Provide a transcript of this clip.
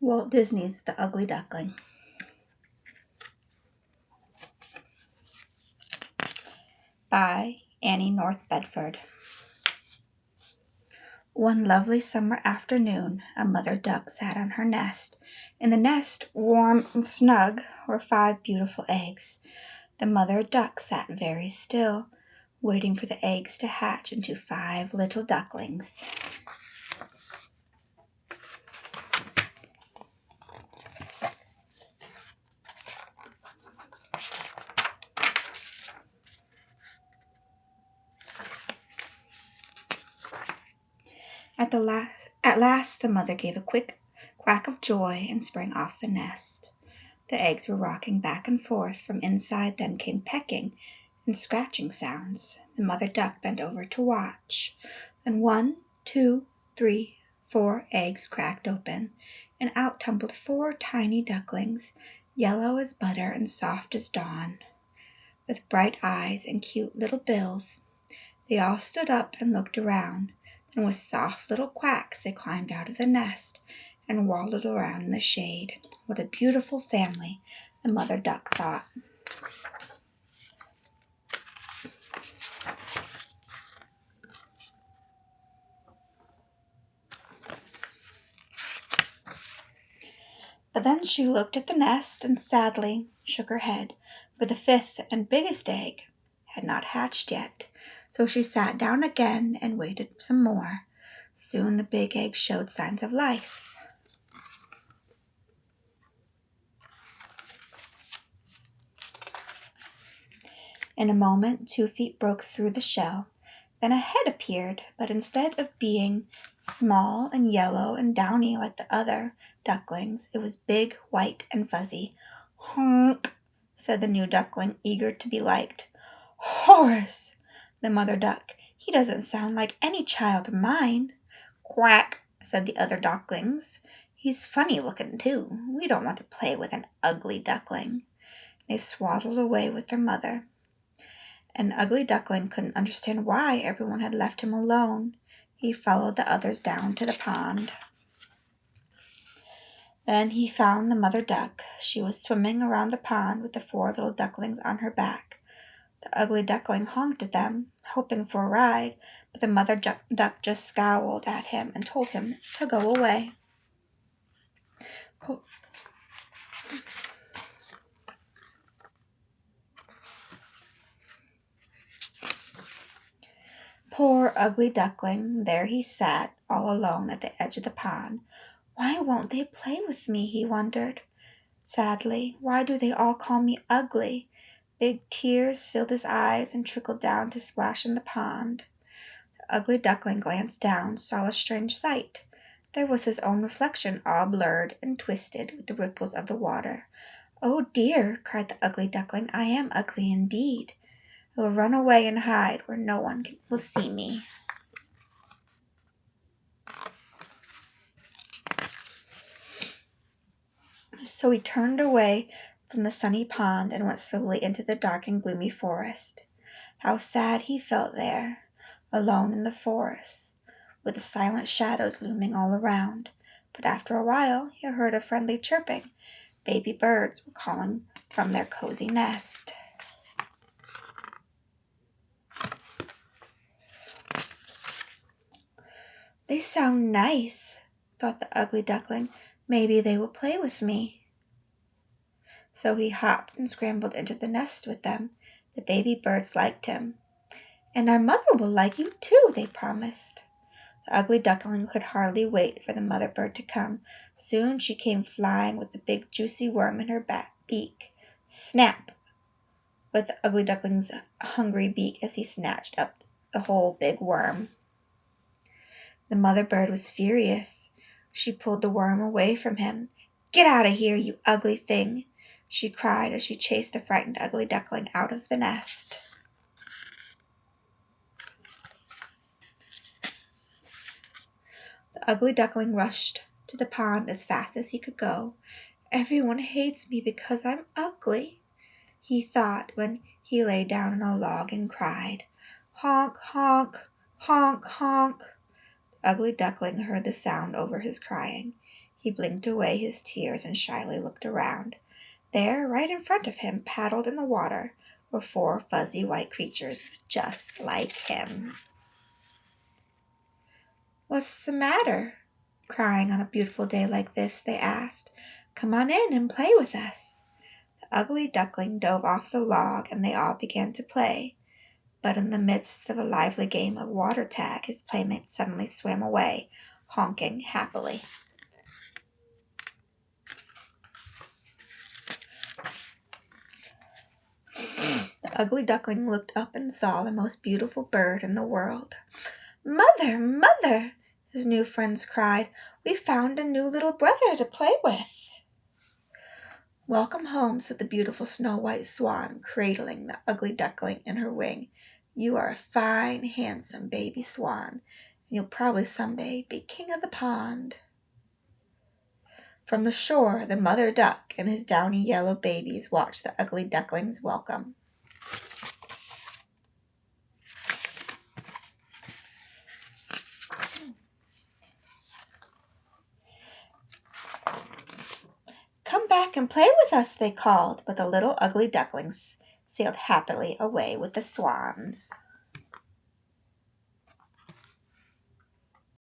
Walt Disney's The Ugly Duckling by Annie North Bedford. One lovely summer afternoon, a mother duck sat on her nest. In the nest, warm and snug, were 5 beautiful eggs. The mother duck sat very still, waiting for the eggs to hatch into 5 little ducklings. At last, the mother gave a quick quack of joy and sprang off the nest. The eggs were rocking back and forth. From inside them came pecking and scratching sounds. The mother duck bent over to watch. Then 1, 2, 3, 4 eggs cracked open, and out tumbled 4 tiny ducklings, yellow as butter and soft as dawn, with bright eyes and cute little bills. They all stood up and looked around. Then with soft little quacks they climbed out of the nest and waddled around in the shade. What a beautiful family, the mother duck thought. But then she looked at the nest and sadly shook her head, for the 5th and biggest egg had not hatched yet. So she sat down again and waited some more. Soon the big egg showed signs of life. In a moment 2 feet broke through the shell. Then a head appeared, but instead of being small and yellow and downy like the other ducklings, it was big, white, and fuzzy. "Honk," said the new duckling, eager to be liked. "Horace!" the mother duck. "He doesn't sound like any child of mine." "Quack," said the other ducklings. "He's funny looking, too. We don't want to play with an ugly duckling." They swaddled away with their mother. An ugly duckling couldn't understand why everyone had left him alone. He followed the others down to the pond. Then he found the mother duck. She was swimming around the pond with the 4 little ducklings on her back. The ugly duckling honked at them, hoping for a ride, but the mother duck just scowled at him and told him to go away. Poor ugly duckling, there he sat all alone at the edge of the pond. "Why won't they play with me?" he wondered sadly. "Why do they all call me ugly?" Big tears filled his eyes and trickled down to splash in the pond. The ugly duckling glanced down, saw a strange sight. There was his own reflection, all blurred and twisted with the ripples of the water. "Oh dear!" cried the ugly duckling. "I am ugly indeed. I will run away and hide where no one will see me." So he turned away from the sunny pond and went slowly into the dark and gloomy forest. How sad he felt there, alone in the forest, with the silent shadows looming all around. But after a while he heard a friendly chirping. Baby birds were calling from their cozy nest. "They sound nice," thought the ugly duckling. "Maybe they will play with me." So he hopped and scrambled into the nest with them. The baby birds liked him. "And our mother will like you too," they promised. The ugly duckling could hardly wait for the mother bird to come. Soon she came flying with the big juicy worm in her beak. Snap! Went the ugly duckling's hungry beak as he snatched up the whole big worm. The mother bird was furious. She pulled the worm away from him. "Get out of here, you ugly thing!" she cried as she chased the frightened ugly duckling out of the nest. The ugly duckling rushed to the pond as fast as he could go. "Everyone hates me because I'm ugly," he thought when he lay down on a log and cried. "Honk, honk, honk, honk." The ugly duckling heard the sound over his crying. He blinked away his tears and shyly looked around. There, right in front of him, paddled in the water, were 4 fuzzy white creatures just like him. "What's the matter, crying on a beautiful day like this?" they asked. "Come on in and play with us." The ugly duckling dove off the log, and they all began to play. But in the midst of a lively game of water tag, his playmate suddenly swam away, honking happily. The ugly duckling looked up and saw the most beautiful bird in the world. "Mother, mother!" his new friends cried. "We found a new little brother to play with." "Welcome home," said the beautiful snow-white swan, cradling the ugly duckling in her wing. "You are a fine, handsome baby swan, and you'll probably someday be king of the pond." From the shore, the mother duck and his downy yellow babies watched the ugly duckling's welcome. "Come back and play with us," they called, but the little ugly ducklings sailed happily away with the swans.